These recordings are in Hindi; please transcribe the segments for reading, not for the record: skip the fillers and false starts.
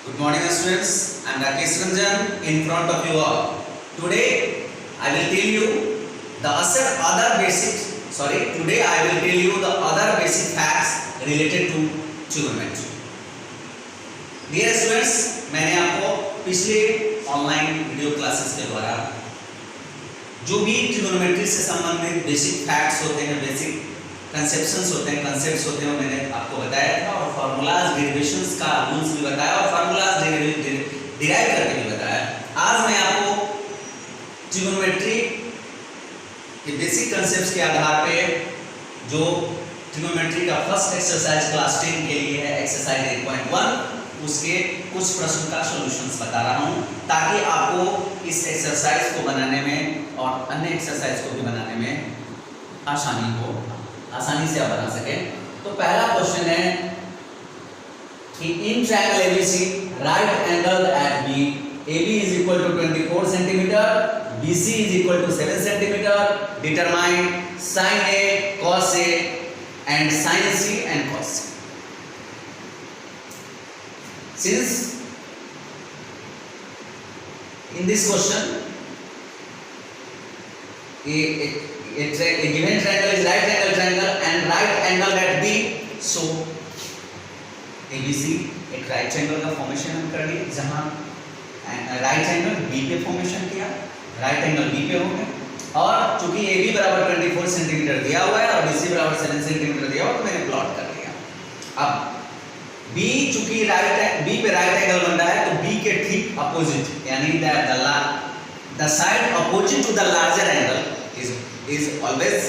Good morning, students. I am Rakesh Ranjan in front of you all. Today I will tell you the other basic facts related to trigonometry. Dear students, मैंने आपको पिछले ऑनलाइन वीडियो क्लासेस के द्वारा जो भी ट्रिगोनोमेट्री से संबंधित बेसिक फैक्ट्स होते हैं, बेसिक कंसेप्ट्स होते हैं, मैंने आपको बताया था और फार्मूलाज डेरिवेशंस का रूल्स भी बताया और फार्मूलाज डिराइव करके भी बताया। आज मैं आपको ट्रिगोनोमेट्री के बेसिक कंसेप्ट्स के आधार पे जो ट्रिगोनोमेट्री का फर्स्ट एक्सरसाइज क्लास 10 के लिए है, एक्सरसाइज 8.1, उसके कुछ प्रश्न का सॉल्यूशंस बता रहा हूं ताकि आपको इस एक्सरसाइज को बनाने में और अन्य एक्सरसाइज को भी बनाने में आसानी से आप बना सकें। तो पहला क्वेश्चन है कि in triangle ABC right angle at B AB is equal to 24 centimeter, BC is equal to 7 centimeter. Determine sin A, cos A, and sin C and cos C. Since in this question a given triangle is right angle triangle and right angle at B, so ABC एक राइट ट्रायंगल का फॉर्मेशन हम कर लिए, जहां राइट एंगल बी पे फॉर्मेशन किया, राइट एंगल बी पे हो गया और चूंकि ए बी बराबर 24 सेंटीमीटर दिया हुआ है और बी सी बराबर 7 सेंटीमीटर दिया हुआ, तो मैंने प्लॉट कर लिया। अब बी चूंकि बी पे राइट एंगल बन रहा है, तो बी के ठीक अपोजिट यानी the side opposite to the larger angle is always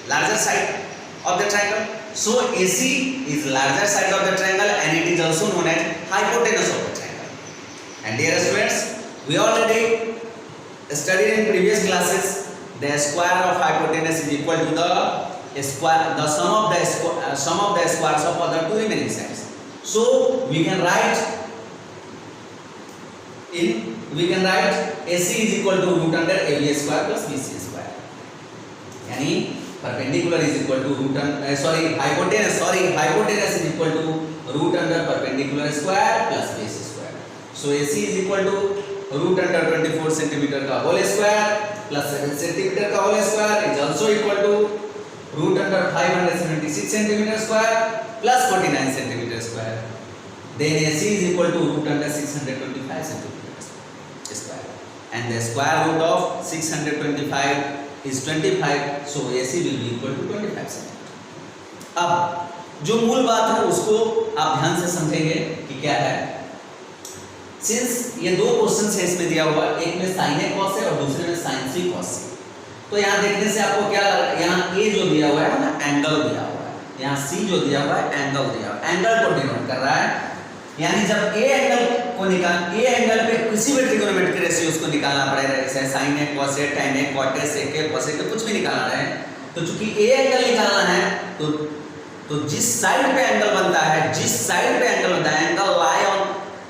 larger side of the triangle. So AC is larger side of the triangle and it is also known as hypotenuse of the triangle. And dear students, we already studied in previous classes the square of hypotenuse is equal to the sum of the squares of other two remaining sides. So we can write AC is equal to root under AB square plus BC square. यानी perpendicular is equal to hypotenuse is equal to root under perpendicular square plus base square. So AC is equal to root under 24 centimetre का होल स्क्वायर प्लस 7 सेंटीमीटर का whole square is also equal to root under 576 centimetre square plus 49 centimetre square. Then AC is equal to root under 625 centimetre square and the square root of 625 is 25, so AC will be equal to 25 cm. अब जो मूल बात है उसको आप ध्यान से समझेंगे कि क्या है। सिंस ये दो क्वेश्चन है इसमें दिया हुआ, एक में sin A cos है और दूसरे में sin C cos C। तो यहाँ देखने से आपको क्या लग रहा है, यहाँ A जो दिया हुआ है ना एंगल दिया हुआ है, यहाँ C जो दिया हुआ है एंगल दिया हुआ है, एंगल को डिनोट कर रहा है। यानी जब A एंगल पे किसी भी ट्रिगोनोमेट्रिक रेशियोज को निकालना पड़ेगा, जैसे sin A cos A tan A cot A sec A cos A कुछ भी निकालना है, तो चूंकि A एंगल निकालना है तो जिस साइड पे एंगल बनता है angle lie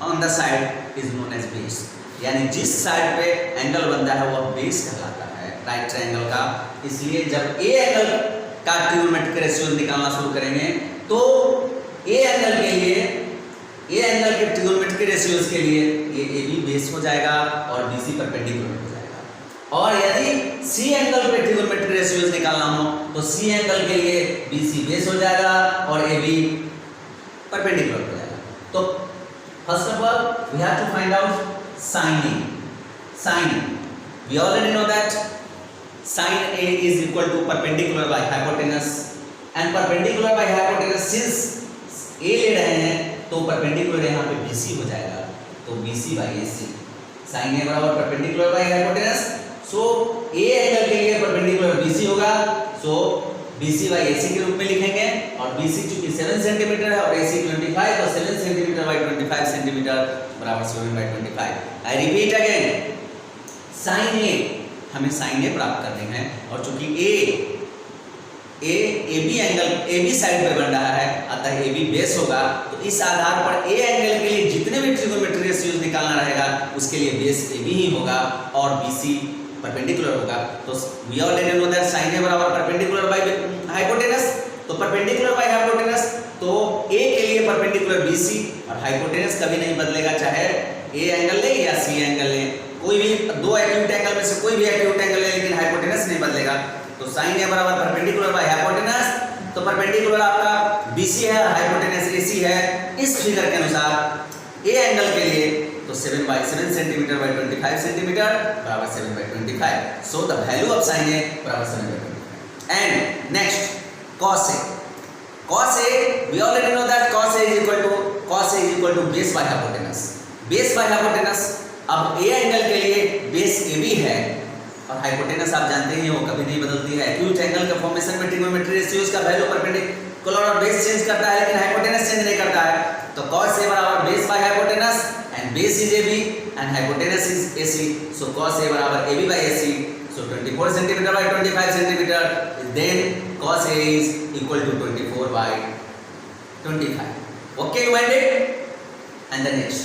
on the side is known as base. यानी जिस साइड पे एंगल बनता है वह बेस कहलाता है राइट ट्रायंगल का। इसलिए जब A एंगल का ट्रिगोनोमेट्रिक रेशियोज निकालना शुरू करेंगे तो A एंगल के ट्रिगोनोमेट्रिक रेशियोज के लिए ये AB बेस हो जाएगा और BC परपेंडिकुलर हो जाएगा। और यदि C एंगल पे ट्रिगोनोमेट्रिक रेशियोज निकालना हो तो C एंगल के लिए BC बेस हो जाएगा और AB परपेंडिकुलर हो जाएगा। तो first of all we have to find out sin A। We already know that sin A is equal to perpendicular by hypotenuse and perpendicular by hypotenuse since A ले रहे हैं तो परपेंडिकुलर यहाँ पे BC हो जाएगा, तो BC by AC sin A बराबर perpendicular by hypotenuse. So A angle के लिए परपेंडिकुलर BC होगा, सो BC by AC के रूप में लिखेंगे और BC चूंकि 7 सेंटीमीटर है और AC 25, तो 7 सेंटीमीटर बाय 25 सेंटीमीटर बराबर 7 by 25। I repeat again, sin A हमें sin A प्राप्त करनी है और चूंकि AB साइड पे बन रहा है अतः AB बेस होगा, तो इस आधार पर A एंगल के लिए जितने भी ट्रिगोनोमेट्रिक रेशियोज निकालना रहेगा उसके लिए बेस AB ही होगा और BC परपेंडिकुलर होगा। तो we already know that sin A बराबर परपेंडिकुलर बाय हाइपोटेनस, तो परपेंडिकुलर बाय हाइपोटेनस, तो A के लिए परपेंडिकुलर BC और हाइपोटेनस कभी नहीं बदलेगा, चाहे A एंगल ले या C एंगल ले, कोई भी दो एक्यूट एंगल में से कोई भी एक्यूट एंगल ले, लेकिन हाइपोटेनस नहीं बदलेगा। तो sin A बराबर परपेंडिकुलर बाय हाइपोटेनस, तो परपेंडिकुलर आपका BC है और हाइपोटेनस AC है। इस फिगर के अनुसार A एंगल के लिए तो 7/7 सेंटीमीटर बाय 25 सेंटीमीटर बराबर 7/25। So the value of sin A बराबर 7/25। And next cos A, cos A we already know that cos A is equal to base by hypotenuse, base by hypotenuse। अब A एंगल के लिए बेस AB है और हाइपोटेनस आप जानते हैं वो कभी नहीं बदलती है। एक्यूट एंगल के फॉर्मेशन में ट्रिग्नोमेट्री रेशियोज का वैल्यू परपेंडिकुलर और बेस चेंज करता है, लेकिन हाइपोटेनस चेंज नहीं करता है। तो cos A बराबर base by hypotenuse and base is AB and hypotenuse is AC, so cos A बराबर AB by AC, so 24 centimeter by 25 centimeter, then cos A is equal to 24 by 25. Okay, you find it? And the next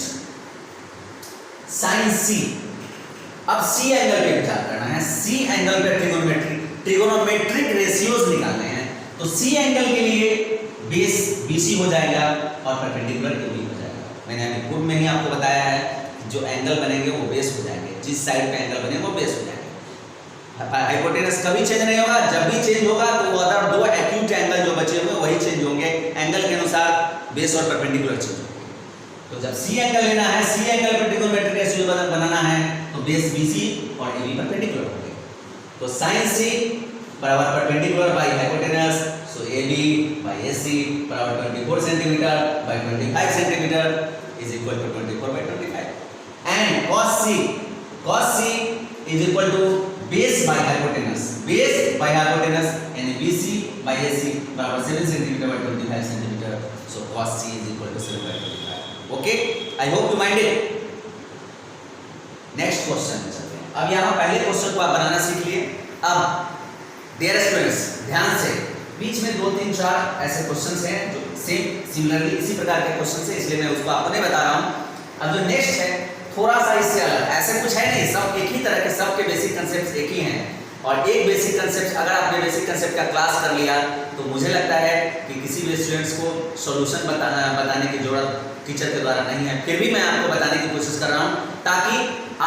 sin C। अब C एंगल पे विचार करना है, C एंगल पे ट्रिगोनोमेट्रिक रेशियोज निकालने हैं। तो C एंगल के लिए बेस BC हो जाएगा और परपेंडिकुलर AB हो जाएगा। मैंने अभी पूर्व में ही आपको बताया है जो एंगल बनेंगे वो बेस हो जाएंगे, जिस साइड पे एंगल बनेगा वो बेस हो जाएगा। हाइपोटेनस कभी चेंज नहीं होगा, जब भी चेंज होगा तो वो अदर दो एक्यूट एंगल जो बचे हुए वही चेंज होंगे, एंगल के अनुसार बेस और परपेंडिकुलर चेंज होंगे। तो जब C एंगल लेना है, C एंगल पे ट्रिगोनोमेट्रिक रेशियो बनाना है, तो बेस BC और AB परपेंडिकुलर होंगे। तो sin C बराबर perpendicular by hypotenuse, so AB by AC बराबर 24 centimetre by 25 centimetre is equal to 24 by 25। And cos C is equal to base by hypotenuse, यानी BC by AC बराबर 7 centimetre by 25 centimetre, so cos C is equal to 7 by 25। Okay, I hope you mind it. Next question चलते हैं। अब यहाँ पहले क्वेश्चन को आप बनाना सीख लिए। अब डियर स्टूडेंट्स ध्यान से, बीच में 2 3 4 ऐसे क्वेश्चंस हैं जो सिमिलरली इसी प्रकार के क्वेश्चन है, इसलिए मैं उसको आपको नहीं बता रहा हूँ। अब जो नेक्स्ट है थोड़ा सा इससे अलग, ऐसे कुछ है नहीं, सब एक ही तरह के, सबके बेसिक कंसेप्ट एक ही हैं। और एक बेसिक कंसेप्ट अगर आपने बेसिक कंसेप्ट का क्लास कर लिया तो मुझे लगता है कि किसी भी स्टूडेंट्स को सॉल्यूशन बताने की जरूरत टीचर के द्वारा नहीं है। फिर भी मैं आपको बताने की कोशिश कर रहा हूँ ताकि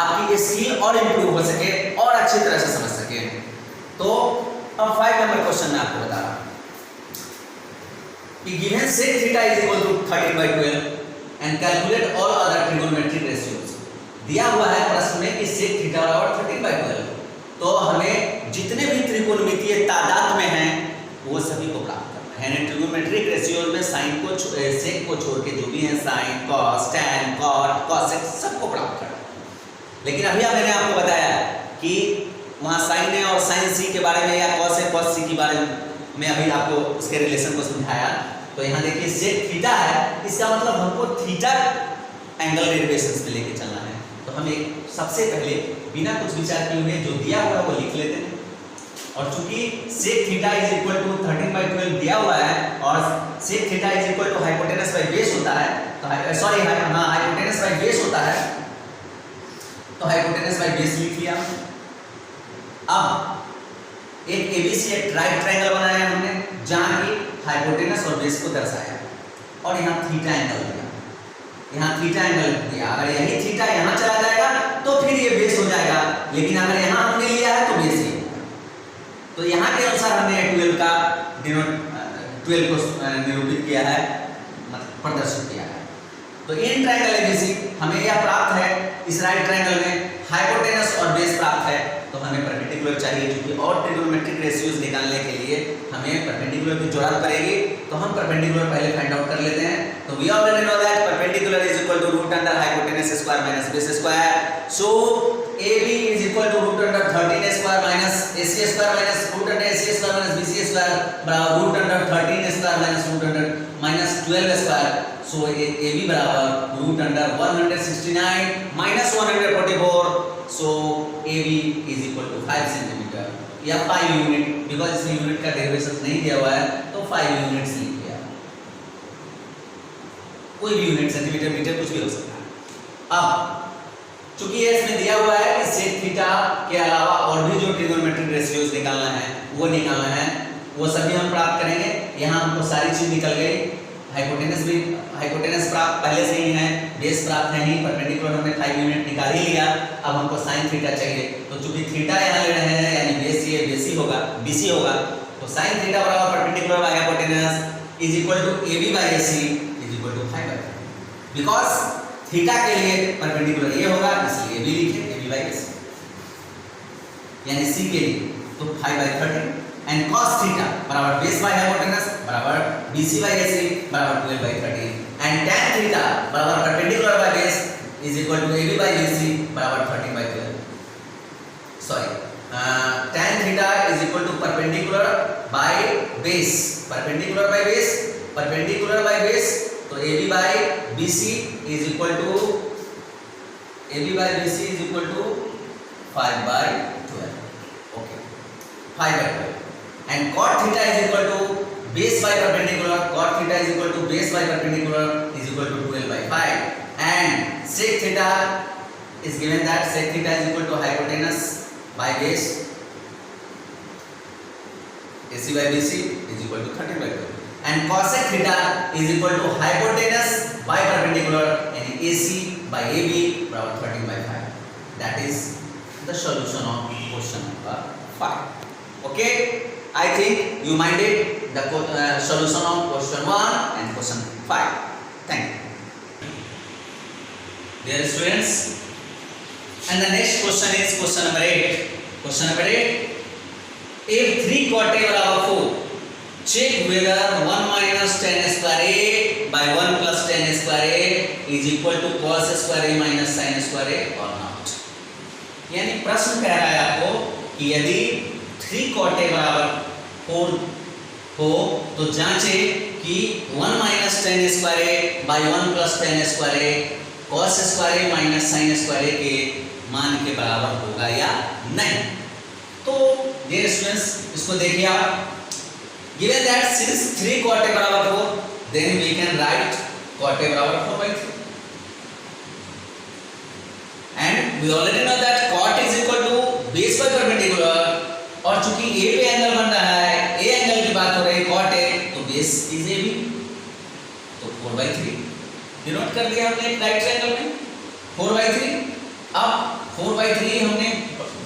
आपकी ये स्किल और इम्प्रूव हो सके और अच्छी तरह से समझ सके। तो अब 5 नंबर क्वेश्चन में आपको बता रहा हूँ कि given sec theta is equal to 13/12 and calculate all other trigonometric ratios. दिया हुआ है प्रश्न में कि sec थीटा बराबर 13/12, तो हमें जितने भी त्रिकोणमितीय तादाद में हैं वो सभी को प्राप्त करना है। यानी ट्रिगोनोमेट्रिक रेशियोज में साइन को सेक को छोड़ के जो भी है sine, cos, tan, cot, cosec सबको प्राप्त करना है। लेकिन अभी मैंने आपको बताया कि वहाँ साइन ए और साइन सी के बारे में या कॉस ए कॉस सी के बारे में अभी आपको उसके रिलेशन को समझाया। तो यहाँ देखिए सेक थीटा है, इसका मतलब हमको थीटा एंगल डेरिवेशंस में लेके चलना है। तो हम एक सबसे पहले बिना कुछ विचार किए हुए जो दिया हुआ है वो लिख लेते हैं। और चूंकि sec theta is equal to 13/12 दिया हुआ है और sec theta is equal to hypotenuse by base होता है, तो सॉरी हाइपोटेनस बाय बेस होता है, तो हाइपोटेनस बाय बेस लिख लिया। अब एक ABC एक राइट ट्रायंगल बनाया हमने जहां की हाइपोटेनस और बेस को दर्शाया और यहाँ थीटा एंगल दिया, यहाँ थीटा एंगल दिया। अगर यही थीटा यहाँ चला जाएगा तो फिर ये बेस हो जाएगा, लेकिन अगर यहाँ हमने लिया है तो बेस ही। तो यहाँ के अनुसार हमने 12 को निरूपित किया है, प्रदर्शित किया है। तो इन ट्रायंगल ABC हमें यह प्राप्त है, इस राइट ट्रायंगल में हाइपोटेनस और बेस प्राप्त है, तो हमें परपेंडिकुलर चाहिए क्योंकि और ट्रिगोनोमेट्रिक रेशियोज निकालने के लिए हमें परपेंडिकुलर की जरूरत पड़ेगी। तो हम परपेंडिकुलर पहले फाइंड आउट कर लेते हैं। तो we already know that perpendicular is equal to root under hypotenuse square minus base square. So AB is equal to root under 13 square minus AC square minus root under AC square minus BC square बराबर root under 13 square minus root under minus 12 square। So AB बराबर root under 169 minus 144। So AB is equal to 5 centimetre या 5 यूनिट, बिकॉज इसमें यूनिट का डेरिवेशन नहीं दिया हुआ है तो 5 यूनिट्स लिख दिया। कोई भी यूनिट सेंटीमीटर मीटर कुछ भी हो सकता है। अब चूंकि ये इसमें दिया हुआ है कि सेक थीटा के अलावा और भी जो ट्रिगोनोमेट्रिक रेशियोज निकालना है वो निकालना है, वो सभी हम प्राप्त करेंगे। यहाँ हमको सारी चीज निकल गई, हाइपोटेनस भी हाइपोटेनस प्राप्त पहले से ही है, बेस प्राप्त है नहीं, परपेंडिकुलर हमने 5 यूनिट निकाल ही लिया। अब हमको sin थीटा चाहिए, तो चूंकि थीटा यहाँ ले रहे हैं यानी बेस ये बेसी होगा, BC होगा, तो sin थीटा बराबर perpendicular by hypotenuse is equal to AB by AC is equal to 5 by 30। Because theta के लिए परपेंडिकुलर ये होगा, इसलिए AB लिखे AB बाय AC, यानी C के लिए तो 5 बाय 30 एंड cos थीटा बराबर बेस बाय हाइपोटेनस बराबर BC बाय AC बराबर 12 बाय 30 एंड tan थीटा बराबर perpendicular by base is equal to AB by BC बराबर 30 by 12। Sorry, tan theta is equal to perpendicular by base, perpendicular by base, perpendicular by base, तो AB by BC is equal to AB by BC is equal to 5 by 12। Okay, 5 by 12 and cot theta is equal to base by perpendicular, cot theta is equal to base by perpendicular is equal to 12 by 5 and sec theta is given that sec theta is equal to hypotenuse by base AC by BC is equal to 30 by 12 and cosec theta is equal to hypotenuse by perpendicular and AC by AB barabar 30 by 5. That is the solution of question number 5. Okay, I think you minded the solution of question 1 and question 5. Thank you. Dear students, and the next question is question number 8. Question number 8. If 3 cot A barabar 4, check whether 1 minus tan square A by 1 plus tan square A is equal to cos square A minus sin square A or not. यानी प्रश्न कह रहा है आपको कि यदि 3 cot A बराबर 4 हो तो जांचे कि 1 minus tan square A by 1 plus tan square A cos square A minus sin square A के मान के बराबर होगा या नहीं। तो डियर स्टूडेंट्स, इसको देखिए आप, given that since 3 cot A बराबर 4, then we can write cot A बराबर 4 by 3 and we already know that cot is equal to base by perpendicular और चूंकि A पे एंगल बन रहा है, A एंगल की बात हो रही है cot A, तो बेस इज AB, तो 4 by 3 डिनोट कर दिया हमने एक राइट ट्रायंगल में 4 by 3। अब 4 by 3 हमने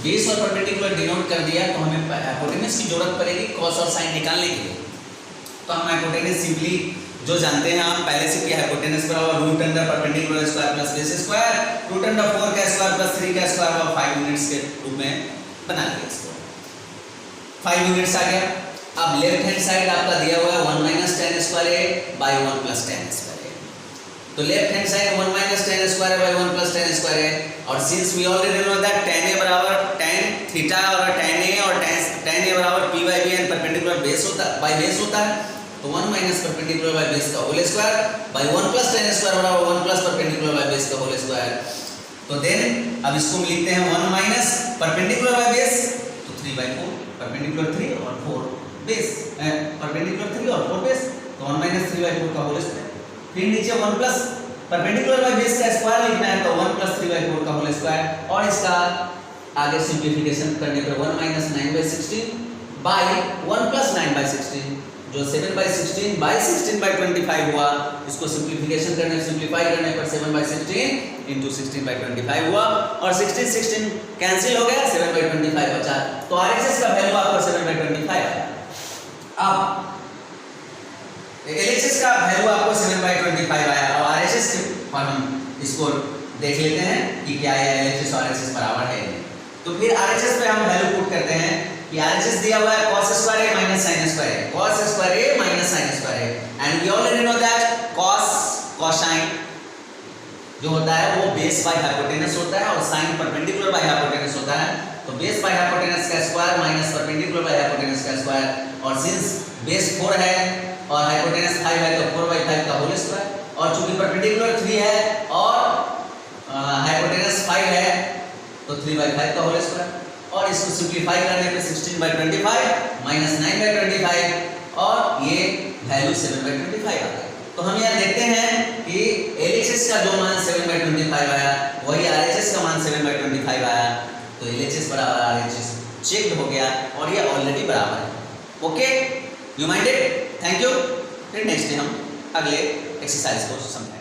बेस और परपेंडिकुलर डिनोट कर दिया, तो हमें हाइपोटेनस की जरूरत पड़ेगी cos और sin निकालने के लिए। तो हम हाइपोटेनस सिंपली जो जानते हैं हम पहले से कि हाइपोटेनस बराबर root under perpendicular square plus base square, root under 4 का स्क्वायर प्लस 3 का स्क्वायर और 5 यूनिट्स के रूप में बना लिया इसको। 5 यूनिट्स आ गया। अब लेफ्ट हैंड साइड आपका दिया हुआ है 1 minus tan square A by 1 plus tan square A, तो left hand side 1 minus tan square by 1 plus tan square A, और since we already know that tan A बराबर tan थीटा और tan A और tan A बराबर P by B and perpendicular base होता बाई बेस होता है, तो 1 माइनस परपेंडिकुलर बाई बेस का whole square by 1 plus tan square बराबर 1 प्लस परपेंडिकुलर बाई बेस का होल स्क्वायर। तो देन अब इसको लिखते हैं 1 माइनस परपेंडिकुलर बाई बेस, तो 3 बाई 4 परपेंडिकुलर 3 और 4 बेस, परपेंडिकुलर 3 और 4 बेस, तो 1 माइनस 3 बाई 4 का होल स्क्वायर। फिर नीचे 1 प्लस परपेंडिकुलर बाई बेस का स्क्वायर लिखना है, तो 1 प्लस 3 बाई 4 का होल स्क्वायर, और इसका आगे सिंप्लीफिकेशन करने पर 1 minus 9 by 16 by 1 plus 9 by 16, जो 7 बाई 16 बाई 16 बाई 25 हुआ, इसको सिंप्लीफिकेशन करने सिंप्लीफाई करने पर 7 बाई 16 इंटू 16 बाई 25 हुआ, और 16 कैंसिल हो गया, 7 बाई 25 बचा, तो RHS का वैल्यू आपको 7 बाई 25 आया। अब LHS का वैल्यू आपको 7 बाई 25 आया, और RHS पर हम इसको देख लेते हैं कि क्या ये LHS और RHS बराबर है। तो फिर RHS पे हम वैल्यू पुट करते हैं कि RHS दिया हुआ है cos square A minus sin square A, cos square A minus sin square A, and we already know that cosine जो होता है वो बेस बाय हाइपोटेनस होता है और sin परपेंडिकुलर बाय हाइपोटेनस होता है, तो बेस बाय हाइपोटेनस का square minus perpendicular by hypotenuse का स्क्वायर, और सिंस बेस 4 है और हाइपोटेनस 5 है तो 4 बाई 5 का होल स्क्वायर, और चूंकि परपेंडिकुलर 3 है और हाइपोटेनस 5 है तो 3 बाई 5 का होल स्क्वायर, और इसको सिंप्लीफाई करने पे 16 बाई 25 माइनस 9 बाई 25 और ये वैल्यू 7 बाई 25 आ गया। तो हम यहाँ देखते हैं कि LHS का जो मान 7 बाई 25 आया वही RHS का मान 7 बाई 25 आया, तो LHS बराबर RHS चेक हो गया और ये ऑलरेडी बराबर है। Okay, you minded? Thank you. फिर नेक्स्ट डे हम अगले एक्सरसाइज को समझाएंगे।